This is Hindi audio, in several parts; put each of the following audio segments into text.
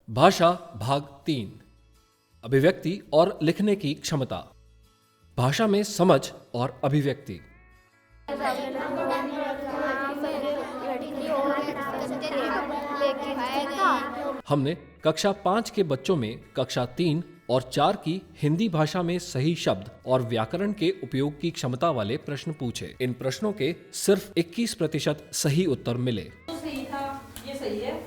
भाषा भाग 3 अभिव्यक्ति और लिखने की क्षमता। भाषा में समझ और अभिव्यक्ति। हमने कक्षा 5 के बच्चों में कक्षा 3 और 4 की हिंदी भाषा में सही शब्द और व्याकरण के उपयोग की क्षमता वाले प्रश्न पूछे। इन प्रश्नों के सिर्फ 21% सही उत्तर मिले। सही था, ये सही है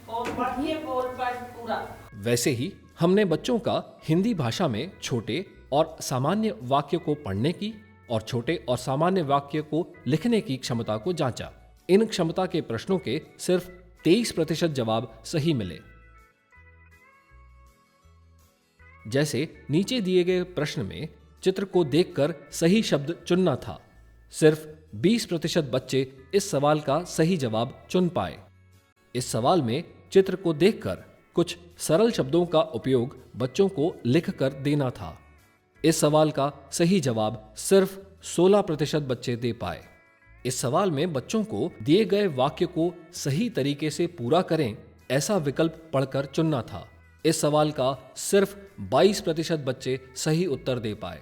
और बाकी और पूरा। वैसे ही हमने बच्चों का हिंदी भाषा में छोटे और सामान्य वाक्य को पढ़ने की और छोटे और सामान्य वाक्य को लिखने की क्षमता को जांचा। इन क्षमता के प्रश्नों के सिर्फ 23% जवाब सही मिले। जैसे नीचे दिए गए प्रश्न में चित्र को देखकर सही शब्द चुनना था, सिर्फ 20% बच्चे इस सवाल का सही जवाब चुन पाए। इस सवाल में चित्र को देखकर कुछ सरल शब्दों का उपयोग बच्चों को लिखकर देना था। इस सवाल का सही जवाब सिर्फ 16% बच्चे दे पाए। इस सवाल में बच्चों को दिए गए वाक्य को सही तरीके से पूरा करें ऐसा विकल्प पढ़कर चुनना था। इस सवाल का सिर्फ 22% बच्चे सही उत्तर दे पाए।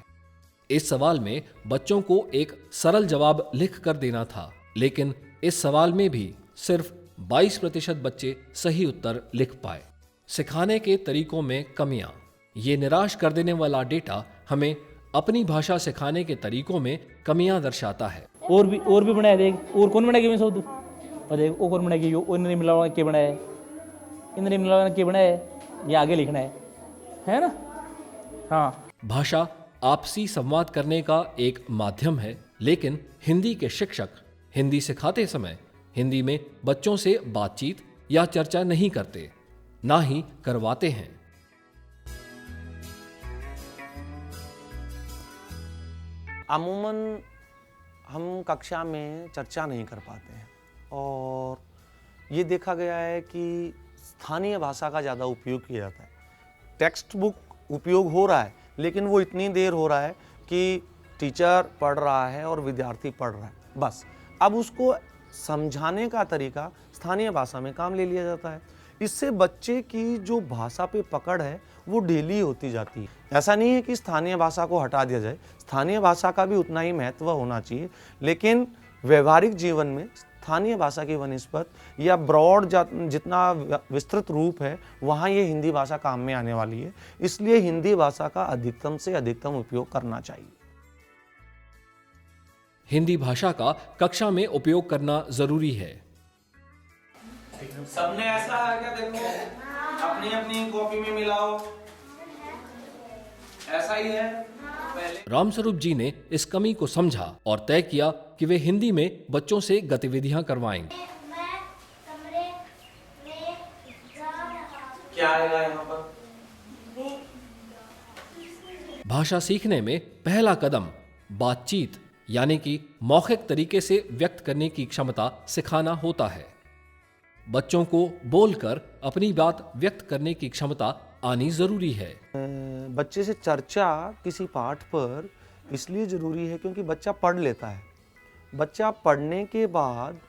इस सवाल में बच्चों को एक सरल जवाब लिख कर देना था, लेकिन इस सवाल में भी सिर्फ 22% बच्चे सही उत्तर लिख पाए। सिखाने के तरीकों में कमियां। ये निराश कर देने वाला डेटा हमें अपनी भाषा सिखाने के तरीकों में कमियां दर्शाता है। और भी बनाया देख, और कौन बनाएगा मैं शब्द और देख वो कौन बनाएगी, यो इन्हें मिलावा के बनाया है, इन्हें मिलावा के बनाया है, ये आगे लिखना है ना। हाँ, भाषा आपसी संवाद करने का एक माध्यम है, लेकिन हिंदी के शिक्षक हिंदी सिखाते समय हिंदी में बच्चों से बातचीत या चर्चा नहीं करते, ना ही करवाते हैं। अमूमन हम कक्षा में चर्चा नहीं कर पाते हैं और ये देखा गया है कि स्थानीय भाषा का ज़्यादा उपयोग किया जाता है। टेक्स्ट बुक उपयोग हो रहा है, लेकिन वो इतनी देर हो रहा है कि टीचर पढ़ रहा है और विद्यार्थी पढ़ रहा है, बस। अब उसको समझाने का तरीका स्थानीय भाषा में काम ले लिया जाता है। इससे बच्चे की जो भाषा पे पकड़ है वो ढीली होती जाती है। ऐसा नहीं है कि स्थानीय भाषा को हटा दिया जाए, स्थानीय भाषा का भी उतना ही महत्व होना चाहिए, लेकिन व्यवहारिक जीवन में स्थानीय भाषा की वनिस्पत या ब्रॉड जितना विस्तृत रूप है, वहाँ ये हिंदी भाषा काम में आने वाली है। इसलिए हिंदी भाषा का अधिकतम से अधिकतम उपयोग करना चाहिए। हिंदी भाषा का कक्षा में उपयोग करना जरूरी है। सबने ऐसा है क्या? देखो अपनी अपनी कॉपी में मिलाओ, ऐसा ही है पहले। रामस्वरूप जी ने इस कमी को समझा और तय किया कि वे हिंदी में बच्चों से गतिविधियां करवाएंगे। क्या आएगा यहाँ पर? भाषा सीखने में पहला कदम बातचीत यानी कि मौखिक तरीके से व्यक्त करने की क्षमता सिखाना होता है। बच्चों को बोलकर अपनी बात व्यक्त करने की क्षमता आनी जरूरी है। बच्चे से चर्चा किसी पाठ पर इसलिए जरूरी है क्योंकि बच्चा पढ़ लेता है। बच्चा पढ़ने के बाद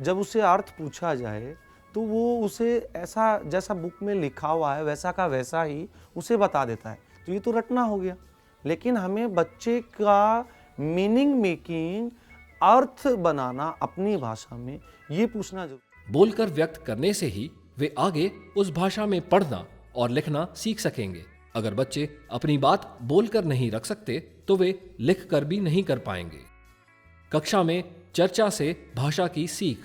जब उसे अर्थ पूछा जाए तो वो उसे ऐसा जैसा बुक में लिखा हुआ है वैसा का वैसा ही उसे बता देता है। तो ये तो रटना हो गया, लेकिन हमें बच्चे का मीनिंग मेकिंग, अर्थ बनाना अपनी भाषा में, ये पूछना जरूरी। बोलकर व्यक्त करने से ही वे आगे उस भाषा में पढ़ना और लिखना सीख सकेंगे। अगर बच्चे अपनी बात बोलकर नहीं रख सकते तो वे लिखकर भी नहीं कर पाएंगे। कक्षा में चर्चा से भाषा की सीख।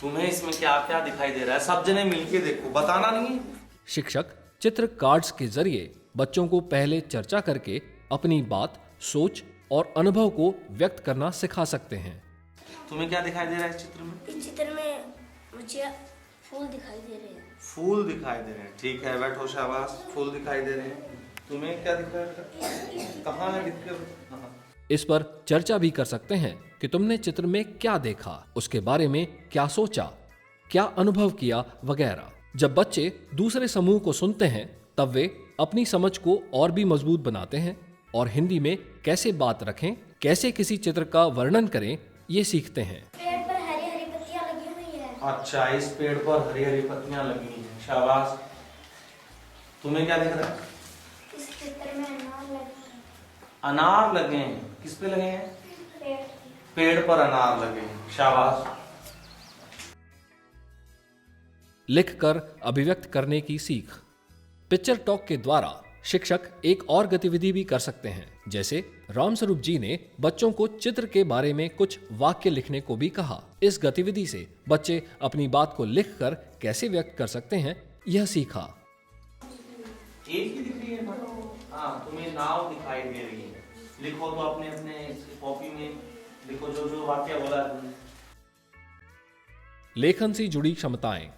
तुम्हें इसमें क्या क्या दिखाई दे रहा है? सब जने मिलके देखो, बताना नहीं। शिक्षक चित्र कार्ड्स के जरिए बच्चों को पहले चर्चा करके अपनी बात, सोच और अनुभव को व्यक्त करना सिखा सकते हैं। तुम्हें क्या दिखाई दे रहा है इस चित्र में? इस चित्र में मुझे फूल दिखाई दे रहे हैं। फूल दिखाई दे रहे हैं, ठीक है, बैठो, शाबाश। फूल दिखाई दे रहे हैं। तुम्हें क्या दिख रहा है? कहाँ है? लिख कर। हाँ। इस पर चर्चा भी कर सकते हैं कि तुमने चित्र में क्या देखा, उसके बारे में क्या सोचा, क्या अनुभव किया वगैरह। जब बच्चे दूसरे समूह को सुनते हैं तब वे अपनी समझ को और भी मजबूत बनाते हैं और हिंदी में कैसे बात रखें, कैसे किसी चित्र का वर्णन करें, ये सीखते हैं। पेड़ पर हरी हरी पत्तियां लगी हुई है। अच्छा, इस पेड़ पर हरी हरी पत्तियां लगी हैं, शाबाश। तुम्हें क्या दिख रहा है? इस चित्र में अनार लगे हैं। अनार लगे हैं, किस पे लगे हैं? पेड़ पेड़ पर अनार लगे हैं, शाबाश। लिखकर अभिव्यक्त करने की सीख। पिक्चर टॉक के द्वारा शिक्षक एक और गतिविधि भी कर सकते हैं, जैसे रामस्वरूप जी ने बच्चों को चित्र के बारे में कुछ वाक्य लिखने को भी कहा। इस गतिविधि से बच्चे अपनी बात को लिखकर कैसे व्यक्त कर सकते हैं, यह सीखा। एक ही दिख रही है ना? हाँ, तुम्हें नाव दिखाई दे रही है, लिखो तो अपने अपने कॉपी में लिखो जो जो वाक्य बोला है तुमने। लेखन से जुड़ी क्षमताएं।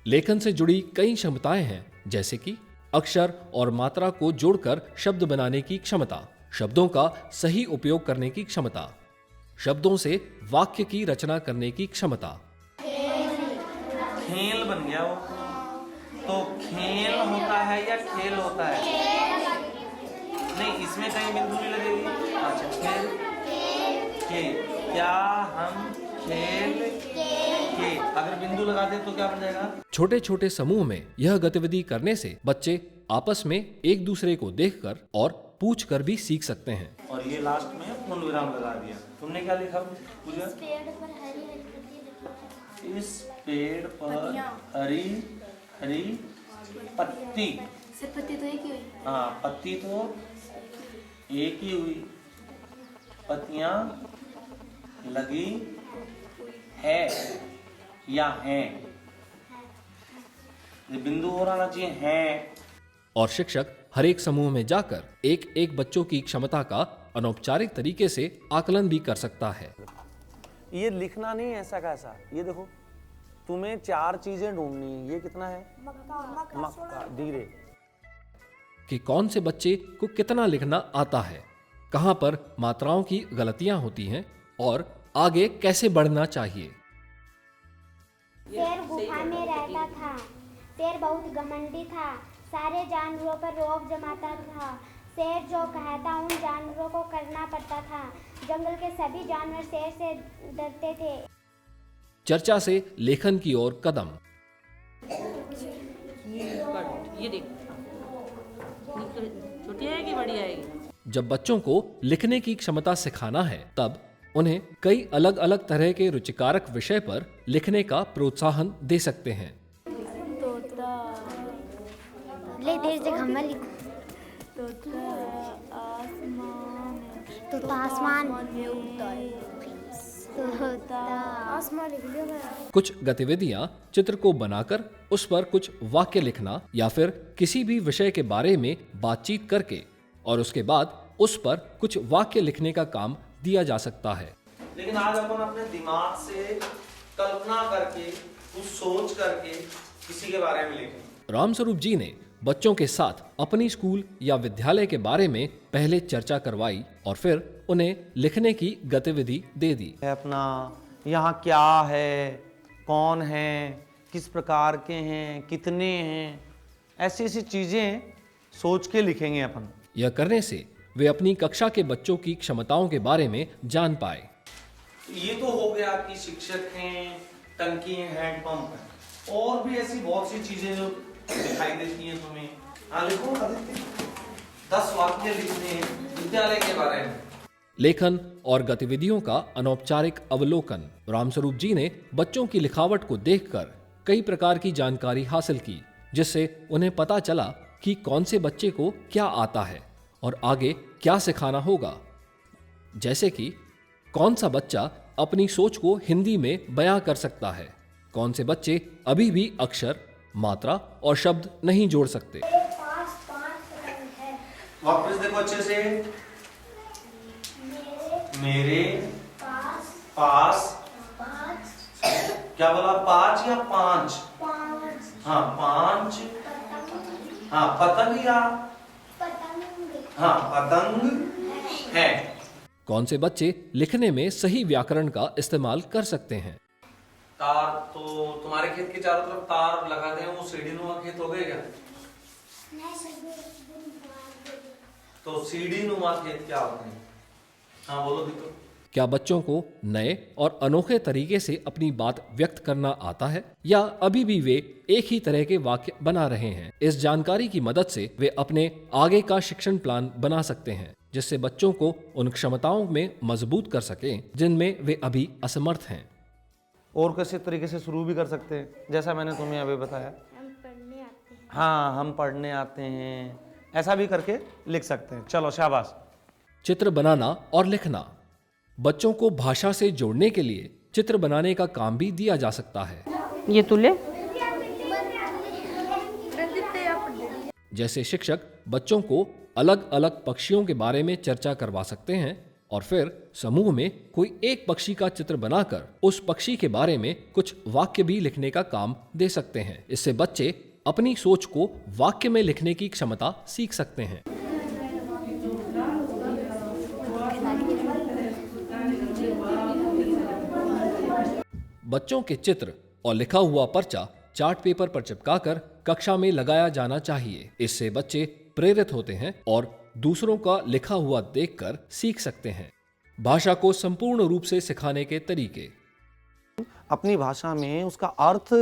लेखन से जुड़ी कई क्षमताएं हैं, जैसे कि अक्षर और मात्रा को जोड़कर शब्द बनाने की क्षमता, शब्दों का सही उपयोग करने की क्षमता, शब्दों से वाक्य की रचना करने की क्षमता। खेल बन गया वो, तो खेल होता है या खेल होता है? नहीं, इसमें कहीं बिंदु नहीं लगेगी। अच्छा, खेल खेल, क्या हम खेल के अगर बिंदु लगा दे तो क्या बन जाएगा? छोटे छोटे समूह में यह गतिविधि करने से बच्चे आपस में एक दूसरे को देखकर और पूछकर भी सीख सकते हैं। और ये लास्ट में पूर्ण विराम लगा दिया। तुमने क्या लिखा पूजा? पेड़ पर हरी हरी पत्ती। इस पेड़ पर हरी हरी पत्ती। सिर्फ पत्ती तो एक ही हुई। हाँ, पत्ती तो एक ही हुई, पत्तियां लगी है या हैं? ये बिंदु हो रहा चाहिए हैं। और शिक्षक हर एक समूह में जाकर एक एक बच्चों की क्षमता का अनौपचारिक तरीके से आकलन भी कर सकता है। ये लिखना नहीं ऐसा कैसा, ये देखो तुम्हें 4 चीजें ढूंढनी, ये कितना है? मक्का धीरे। कि कौन से बच्चे को कितना लिखना आता है, कहां पर मात्राओं की गलतियां होती हैं और आगे कैसे बढ़ना चाहिए। शेर गुफा में रहता था। शेर बहुत घमंडी था, सारे जानवरों पर रौब जमाता था। शेर जो कहता उन जानवरों को करना पड़ता था। जंगल के सभी जानवर शेर से डरते थे। चर्चा से लेखन की ओर कदम। ये देख, छोटी आएगी बड़ी आएगी। जब बच्चों को लिखने की क्षमता सिखाना है, तब उन्हें कई अलग अलग तरह के रुचिकारक विषय पर लिखने का प्रोत्साहन दे सकते हैं। ले देर से घम्मा लिखो। तो आसमान में उड़ता है। आसमान लिख लियो मैं। कुछ गतिविधियां चित्र को बनाकर उस पर कुछ वाक्य लिखना या फिर किसी भी विषय के बारे में बातचीत करके और उसके बाद उस पर कुछ वाक्य लिखने का काम दिया जा सकता है। लेकिन आज अपन अपने दिमाग से कल्पना करके, कुछ सोच करके किसी के बारे में लिखें। रामस्वरूप जी ने बच्चों के साथ अपनी स्कूल या विद्यालय के बारे में पहले चर्चा करवाई और फिर उन्हें लिखने की गतिविधि दे दी। अपना यहाँ क्या है, कौन है, किस प्रकार के हैं, कितने हैं, ऐसी ऐसी चीजें सोच के लिखेंगे अपन। यह करने से वे अपनी कक्षा के बच्चों की क्षमताओं के बारे में जान पाए। ये तो हो गया कि शिक्षक हैं, टंकी है, हैंडपंप है, और भी ऐसी बहुत सी चीजें जो दिखाई देती हैं तुम्हें। हाँ, लिखो आदित्य, 10 वाक्य लिखने हैं विद्यालय के बारे में। लेखन और गतिविधियों का अनौपचारिक अवलोकन। रामस्वरूप जी ने बच्चों की लिखावट को देखकर कई प्रकार की जानकारी हासिल की, जिससे उन्हें पता चला कि कौन से बच्चे को क्या आता है और आगे क्या सिखाना होगा। जैसे कि कौन सा बच्चा अपनी सोच को हिंदी में बयां कर सकता है, कौन से बच्चे अभी भी अक्षर, मात्रा और शब्द नहीं जोड़ सकते। वापस देखो अच्छे से। मेरे पास क्या बोला? 5 या 5? हाँ, 5। हाँ, पतंग या हाँ पतंग है। कौन से बच्चे लिखने में सही व्याकरण का इस्तेमाल कर सकते हैं। तार, तो तुम्हारे खेत के चारों तरफ तार लगा दें, वो सीढ़ीनुमा खेत हो गए क्या? तो सीढ़ीनुमा खेत क्या होते हैं? हाँ बोलो दीपक। क्या बच्चों को नए और अनोखे तरीके से अपनी बात व्यक्त करना आता है या अभी भी वे एक ही तरह के वाक्य बना रहे हैं? इस जानकारी की मदद से वे अपने आगे का शिक्षण प्लान बना सकते हैं, जिससे बच्चों को उन क्षमताओं में मजबूत कर सकें जिनमें वे अभी असमर्थ हैं। और कैसे तरीके से शुरू भी कर सकते हैं, जैसा मैंने तुम्हें अभी बताया। हम पढ़ने आते हैं। हाँ, हम पढ़ने आते हैं, ऐसा भी करके लिख सकते हैं। चलो शाबाश। चित्र बनाना और लिखना। बच्चों को भाषा से जोड़ने के लिए चित्र बनाने का काम भी दिया जा सकता है। ये तू ले। जैसे शिक्षक बच्चों को अलग अलग पक्षियों के बारे में चर्चा करवा सकते हैं और फिर समूह में कोई एक पक्षी का चित्र बनाकर उस पक्षी के बारे में कुछ वाक्य भी लिखने का काम दे सकते हैं। इससे बच्चे अपनी सोच को वाक्य में लिखने की क्षमता सीख सकते हैं। बच्चों के चित्र और लिखा हुआ पर्चा चार्ट पेपर पर चिपकाकर कक्षा में लगाया जाना चाहिए। इससे बच्चे प्रेरित होते हैं और दूसरों का लिखा हुआ देखकर सीख सकते हैं। भाषा को संपूर्ण रूप से सिखाने के तरीके। अपनी भाषा में उसका अर्थ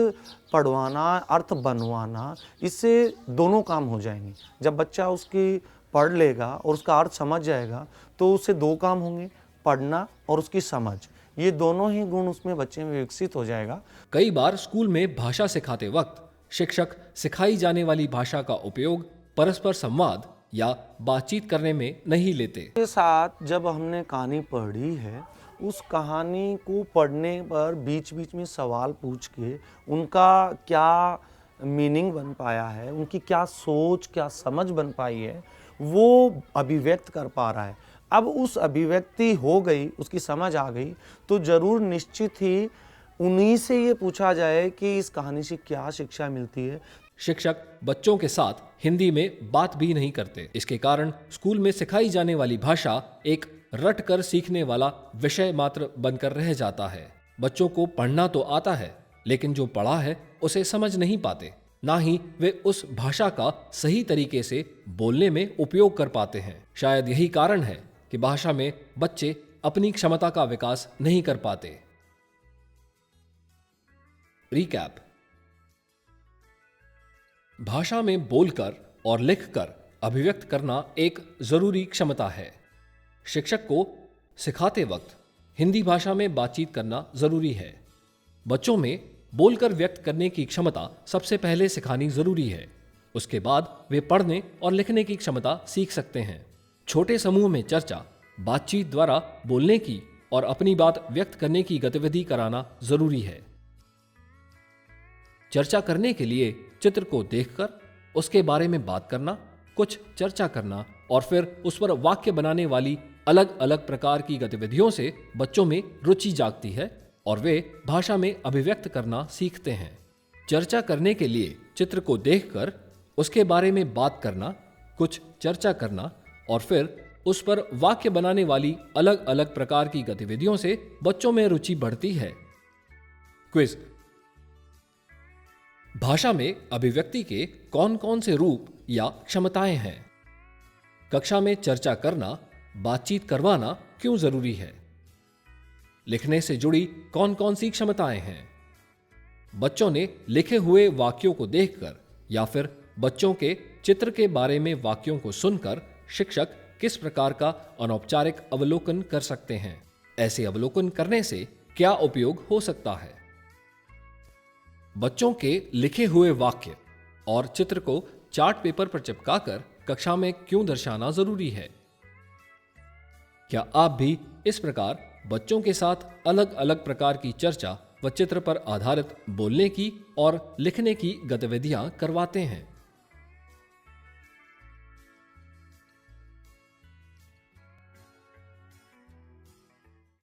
पढ़वाना, अर्थ बनवाना, इससे दोनों काम हो जाएंगे। जब बच्चा उसकी पढ़ लेगा और उसका अर्थ समझ जाएगा तो उससे दो काम होंगे, पढ़ना और उसकी समझ। ये दोनों ही गुण उसमें बच्चे में विकसित हो जाएगा। कई बार स्कूल में भाषा सिखाते वक्त शिक्षक सिखाई जाने वाली भाषा का उपयोग परस्पर संवाद या बातचीत करने में नहीं लेते। के साथ जब हमने कहानी पढ़ी है, उस कहानी को पढ़ने पर बीच बीच में सवाल पूछ के उनका क्या मीनिंग बन पाया है, उनकी क्या सोच, क्या समझ बन पाई है, वो अभिव्यक्त कर पा रहा है। अब उस अभिव्यक्ति हो गई, उसकी समझ आ गई, तो जरूर निश्चित ही उन्हीं से ये पूछा जाए कि इस कहानी से क्या शिक्षा मिलती है। शिक्षक बच्चों के साथ हिंदी में बात भी नहीं करते। इसके कारण स्कूल में सिखाई जाने वाली भाषा एक रट कर सीखने वाला विषय मात्र बनकर रह जाता है। बच्चों को पढ़ना तो आता है, लेकिन जो पढ़ा है उसे समझ नहीं पाते, ना ही वे उस भाषा का सही तरीके से बोलने में उपयोग कर पाते हैं। शायद यही कारण है कि भाषा में बच्चे अपनी क्षमता का विकास नहीं कर पाते। रिकैप। भाषा में बोलकर और लिखकर अभिव्यक्त करना एक जरूरी क्षमता है। शिक्षक को सिखाते वक्त हिंदी भाषा में बातचीत करना जरूरी है। बच्चों में बोलकर व्यक्त करने की क्षमता सबसे पहले सिखानी जरूरी है। उसके बाद वे पढ़ने और लिखने की क्षमता सीख सकते हैं। छोटे समूह में चर्चा, बातचीत द्वारा बोलने की और अपनी बात व्यक्त करने की गतिविधि कराना जरूरी है। चर्चा करने के लिए चित्र को देखकर उसके बारे में बात करना, कुछ चर्चा करना और फिर उस पर वाक्य बनाने वाली अलग अलग प्रकार की गतिविधियों से बच्चों में रुचि जागती है और वे भाषा में अभिव्यक्त करना सीखते हैं। चर्चा करने के लिए चित्र को देखकर उसके बारे में बात करना, कुछ चर्चा करना और फिर उस पर वाक्य बनाने वाली अलग अलग प्रकार की गतिविधियों से बच्चों में रुचि बढ़ती है। क्विज। भाषा में अभिव्यक्ति के कौन कौन से रूप या क्षमताएं हैं? कक्षा में चर्चा करना, बातचीत करवाना क्यों जरूरी है? लिखने से जुड़ी कौन कौन सी क्षमताएं हैं? बच्चों ने लिखे हुए वाक्यों को देखकर या फिर बच्चों के चित्र के बारे में वाक्यों को सुनकर शिक्षक किस प्रकार का अनौपचारिक अवलोकन कर सकते हैं? ऐसे अवलोकन करने से क्या उपयोग हो सकता है? बच्चों के लिखे हुए वाक्य और चित्र को चार्ट पेपर पर चिपकाकर कक्षा में क्यों दर्शाना जरूरी है? क्या आप भी इस प्रकार बच्चों के साथ अलग अलग प्रकार की चर्चा व चित्र पर आधारित बोलने की और लिखने की गतिविधियां करवाते हैं?